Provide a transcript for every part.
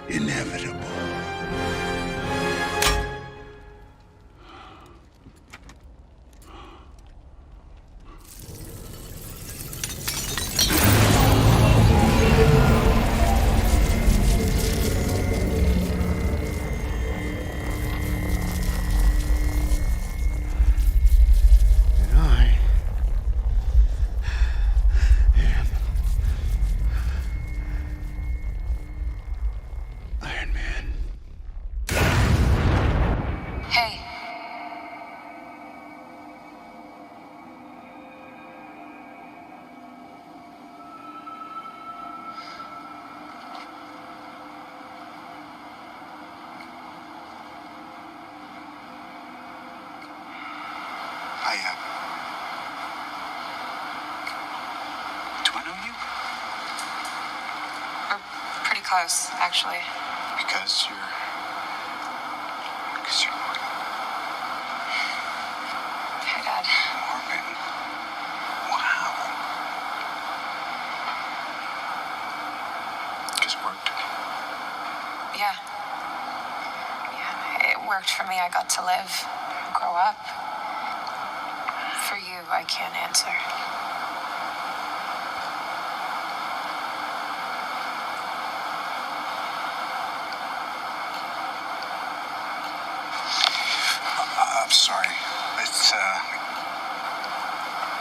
inevitable. And I am Iron Man. Hey. Do I know you? We're pretty close, actually. Because you're Morgan. Hey, Dad. Morgan. Wow. Just worked. Yeah. Yeah, it worked for me. I got to live, grow up. For you, I can't answer. I'm sorry. It's, I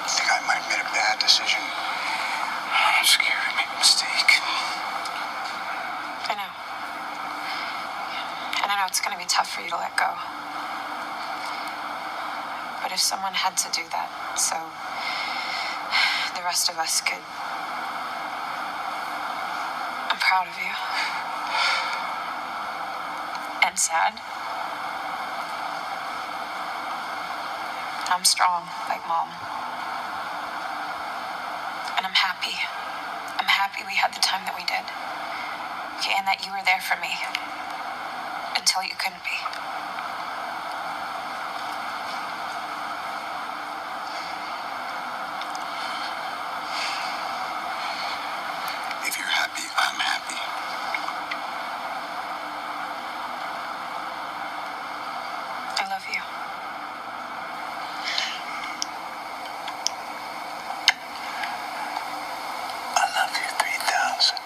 think I might have made a bad decision. I'm scared I made a mistake. I know. And I know it's going to be tough for you to let go. But if someone had to do that, so the rest of us could... I'm proud of you. And sad. I'm strong, like Mom. And I'm happy. I'm happy we had the time that we did. Okay, and that you were there for me. Until you couldn't be. If you're happy, I'm happy. I love you. I love you 3000.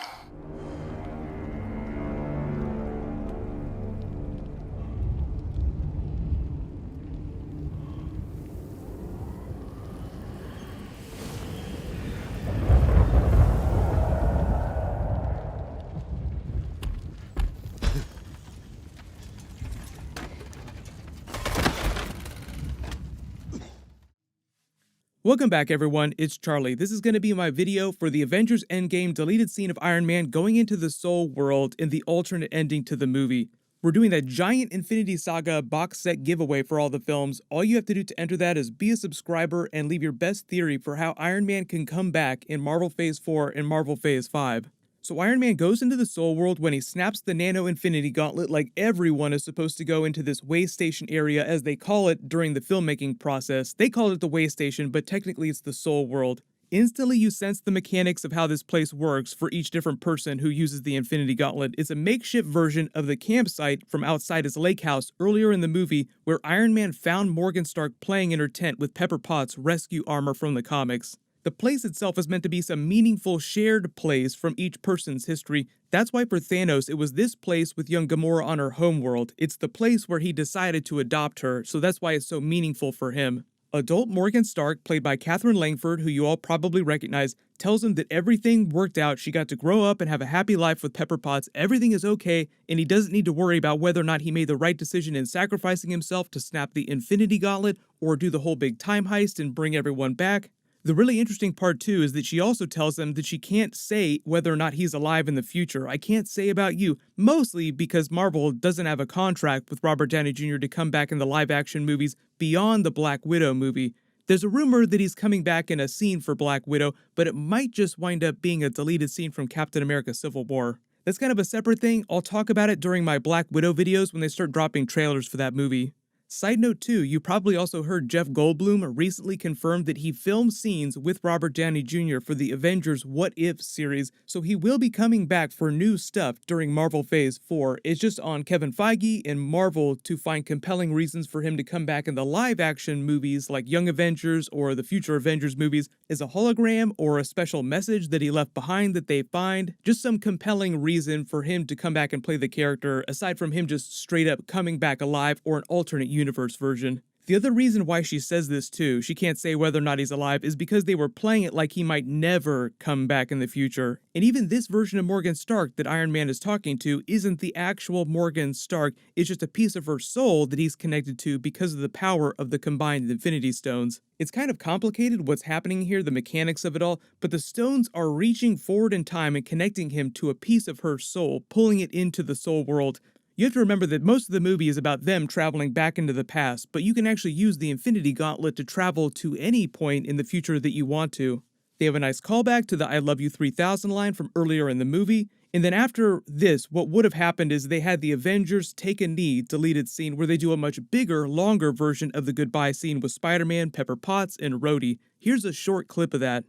Welcome back everyone, it's Charlie. This is going to be my video for the Avengers Endgame deleted scene of Iron Man going into the Soul World in the alternate ending to the movie. We're doing that giant Infinity Saga box set giveaway for all the films. All you have to do to enter that is be a subscriber and leave your best theory for how Iron Man can come back in Marvel Phase 4 and Marvel Phase 5. So Iron Man goes into the Soul World when he snaps the Nano Infinity Gauntlet like everyone is supposed to go into this way station area as they call it during the filmmaking process. They call it the way station, but technically it's the Soul World. Instantly you sense the mechanics of how this place works for each different person who uses the Infinity Gauntlet. It's a makeshift version of the campsite from outside his lake house earlier in the movie where Iron Man found Morgan Stark playing in her tent with Pepper Potts' rescue armor from the comics. The place itself is meant to be some meaningful shared place from each person's history. That's why for Thanos, it was this place with young Gamora on her homeworld. It's the place where he decided to adopt her, so that's why it's so meaningful for him. Adult Morgan Stark, played by Catherine Langford, who you all probably recognize, tells him that everything worked out. She got to grow up and have a happy life with Pepper Potts. Everything is okay, and he doesn't need to worry about whether or not he made the right decision in sacrificing himself to snap the Infinity Gauntlet or do the whole big time heist and bring everyone back. The really interesting part too is that she also tells him that she can't say whether or not he's alive in the future. I can't say about you, mostly because Marvel doesn't have a contract with Robert Downey Jr. to come back in the live action movies beyond the Black Widow movie. There's a rumor that he's coming back in a scene for Black Widow, but it might just wind up being a deleted scene from Captain America Civil War. That's kind of a separate thing. I'll talk about it during my Black Widow videos when they start dropping trailers for that movie. Side note too, you probably also heard Jeff Goldblum recently confirmed that he filmed scenes with Robert Downey Jr. for the Avengers What If series, so he will be coming back for new stuff during Marvel Phase 4. It's just on Kevin Feige and Marvel to find compelling reasons for him to come back in the live-action movies like Young Avengers or the future Avengers movies as a hologram or a special message that he left behind that they find. Just some compelling reason for him to come back and play the character, aside from him just straight up coming back alive or an alternate universe version. The other reason why she says this too, she can't say whether or not he's alive, is because they were playing it like he might never come back in the future. And even this version of Morgan Stark that Iron Man is talking to isn't the actual Morgan Stark, it's just a piece of her soul that he's connected to because of the power of the combined Infinity Stones. It's kind of complicated what's happening here, the mechanics of it all, but the stones are reaching forward in time and connecting him to a piece of her soul, pulling it into the soul world. You have to remember that most of the movie is about them traveling back into the past, but you can actually use the Infinity Gauntlet to travel to any point in the future that you want to. They have a nice callback to the I Love You 3000 line from earlier in the movie, and then after this, what would have happened is they had the Avengers Take a Knee deleted scene where they do a much bigger, longer version of the goodbye scene with Spider-Man, Pepper Potts, and Rhodey. Here's a short clip of that.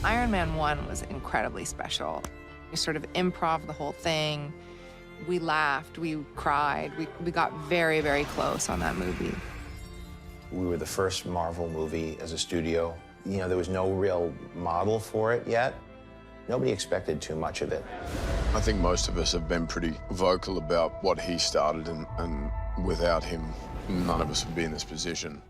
Iron Man 1 was incredibly special. We sort of improv the whole thing. We laughed, we cried, we got very, very close on that movie. We were the first Marvel movie as a studio. You know, there was no real model for it yet. Nobody expected too much of it. I think most of us have been pretty vocal about what he started, and without him, none of us would be in this position.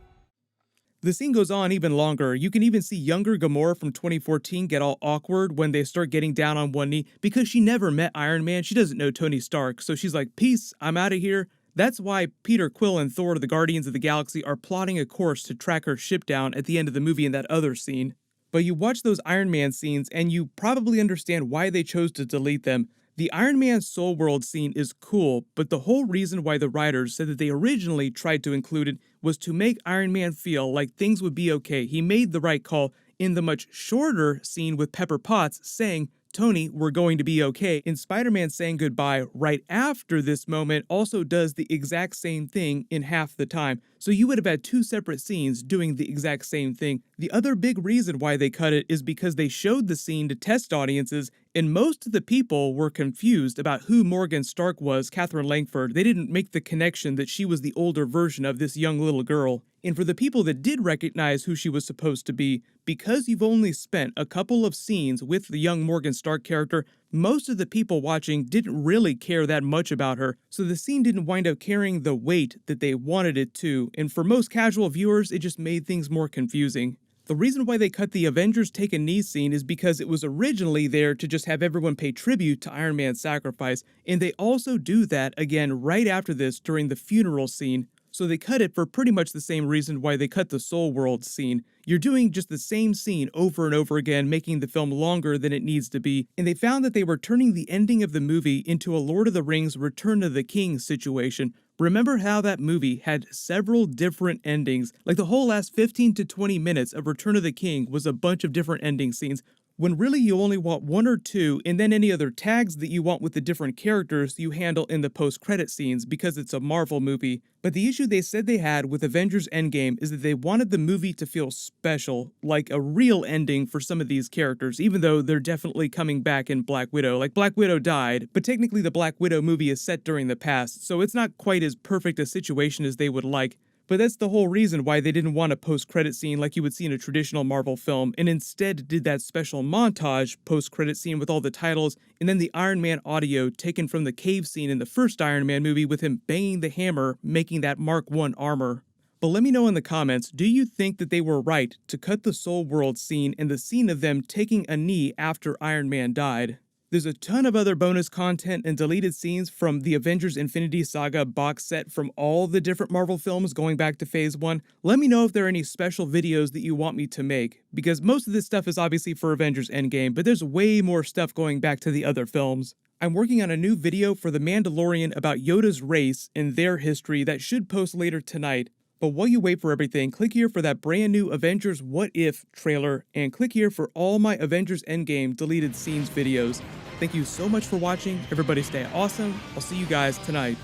The scene goes on even longer. You can even see younger Gamora from 2014 get all awkward when they start getting down on one knee because she never met Iron Man. She doesn't know Tony Stark, so she's like, peace, I'm out of here. That's why Peter Quill and Thor, the Guardians of the Galaxy, are plotting a course to track her ship down at the end of the movie in that other scene. But you watch those Iron Man scenes and you probably understand why they chose to delete them. The Iron Man Soul World scene is cool, but the whole reason why the writers said that they originally tried to include it was to make Iron Man feel like things would be okay. He made the right call in the much shorter scene with Pepper Potts saying, Tony, we're going to be okay. And Spider-Man saying goodbye right after this moment also does the exact same thing in half the time. So you would have had two separate scenes doing the exact same thing. The other big reason why they cut it is because they showed the scene to test audiences, and most of the people were confused about who Morgan Stark was, Catherine Langford. They didn't make the connection that she was the older version of this young little girl. And for the people that did recognize who she was supposed to be, because you've only spent a couple of scenes with the young Morgan Stark character, most of the people watching didn't really care that much about her, so the scene didn't wind up carrying the weight that they wanted it to, and for most casual viewers, it just made things more confusing. The reason why they cut the Avengers Take a Knee scene is because it was originally there to just have everyone pay tribute to Iron Man's sacrifice, and they also do that again right after this during the funeral scene. So they cut it for pretty much the same reason why they cut the Soul World scene. You're doing just the same scene over and over again, making the film longer than it needs to be, and they found that they were turning the ending of the movie into a Lord of the Rings Return of the King situation. Remember how that movie had several different endings? Like the whole last 15 to 20 minutes of Return of the King was a bunch of different ending scenes, when really you only want one or two, and then any other tags that you want with the different characters you handle in the post-credit scenes because it's a Marvel movie. But the issue they said they had with Avengers Endgame is that they wanted the movie to feel special, like a real ending for some of these characters, even though they're definitely coming back in Black Widow. Like, Black Widow died, but technically the Black Widow movie is set during the past, so it's not quite as perfect a situation as they would like. But that's the whole reason why they didn't want a post-credit scene like you would see in a traditional Marvel film, and instead did that special montage post-credit scene with all the titles, and then the Iron Man audio taken from the cave scene in the first Iron Man movie with him banging the hammer, making that Mark I armor. But let me know in the comments, do you think that they were right to cut the Soul World scene and the scene of them taking a knee after Iron Man died? There's a ton of other bonus content and deleted scenes from the Avengers Infinity Saga box set from all the different Marvel films going back to Phase 1. Let me know if there are any special videos that you want me to make, because most of this stuff is obviously for Avengers Endgame, but there's way more stuff going back to the other films. I'm working on a new video for The Mandalorian about Yoda's race and their history that should post later tonight. But while you wait for everything, click here for that brand new Avengers What If trailer, and click here for all my Avengers Endgame deleted scenes videos. Thank you so much for watching. Everybody stay awesome. I'll see you guys tonight.